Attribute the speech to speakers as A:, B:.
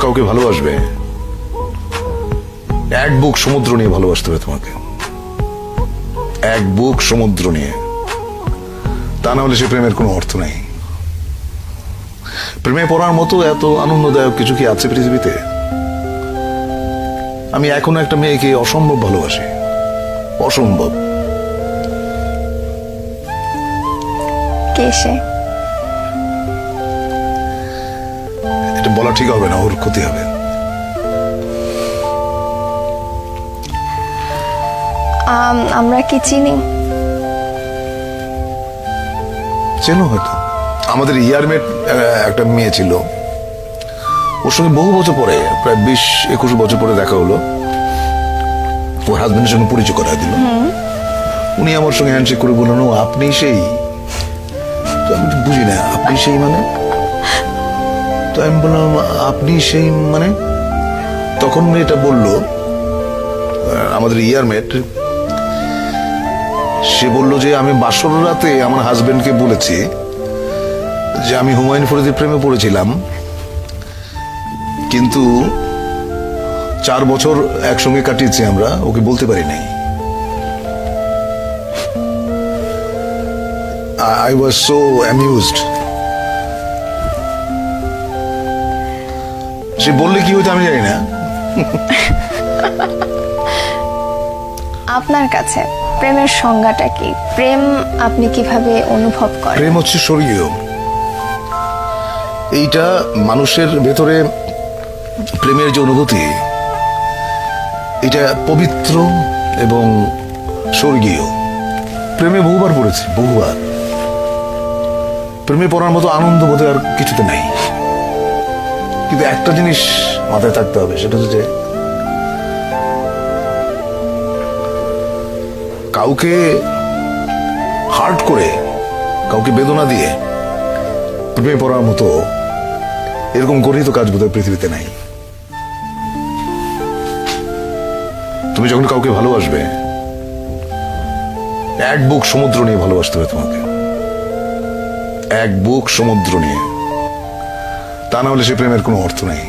A: কাউকে ভালোবাসবে, এক বুক সমুদ্র নিয়ে ভালোবাসতে হবে তোমাকে, এক বুক সমুদ্র নিয়ে। তা না হলে সে প্রেমের কোনো অর্থ নেই। প্রেমে পড়ার মতো এত আনন্দদায়ক কিছু কি আছে পৃথিবীতে? আমি এখনো একটা মেয়েকে অসম্ভব ভালোবাসি, অসম্ভব।
B: কে সে?
A: এটা বলা ঠিক হবে না, ওর ক্ষতি হবে।
B: আমরা কি চিনি?
A: চেনো হয়তো। আমাদের ইয়ারমেট একটা মেয়ে ছিল, ওর সঙ্গে বহু বছর পরে, প্রায় 20-21 বছর পরে দেখা হলো। ওর হাজবেন্ডের সঙ্গে পরিচয় করায় দিল। উনি আমার সঙ্গে হ্যান্ডশেক করে বললেন, ও আপনি সেই। তো আমি তো বুঝি না, আপনি সেই মানে? তো আমি বললাম, আপনি সেই মানে? তখন মেয়েটা বলল, আমাদের ইয়ারমেট, সে বলল যে আমি বাসর রাতে আমার হাজবেন্ডকে বলেছি যে আমি হুমায়ুন ফরিদের প্রেমে পড়েছিলাম, কিন্তু 4 বছর একসঙ্গে কাটিয়েছি আমরা, ওকে বলতে পারি নাই। I was so amused. সে বললে কি হইতো আমি জানি না।
B: আপনার কাছে প্রেমের সংজ্ঞাটা কি? প্রেম আপনি কিভাবে অনুভব করেন?
A: প্রেম হচ্ছে স্বর্গীয়। এইটা মানুষের ভেতরে প্রেমের যে অনুভূতি, এটা পবিত্র এবং স্বর্গীয়। প্রেমে বহুবার পড়েছি, বহুবার। প্রেমে পড়ার মতো আনন্দ বোধহয় আর কিছুতে নাই। কিন্তু একটা জিনিস মাথায় থাকতে হবে, সেটা হচ্ছে যে কাউকে হার্ট করে, কাউকে বেদনা দিয়ে প্রেমে পড়ার মতো এরকম গঠিত কাজ বোধহয় পৃথিবীতে নাই। তুমি যখন কাউকে ভালোবাসবে, এক বুক সমুদ্র নিয়ে ভালোবাসতে হবে তোমাকে, এক বুক সমুদ্র নিয়ে। তা না হলে সে প্রেমের কোনো অর্থ নেই।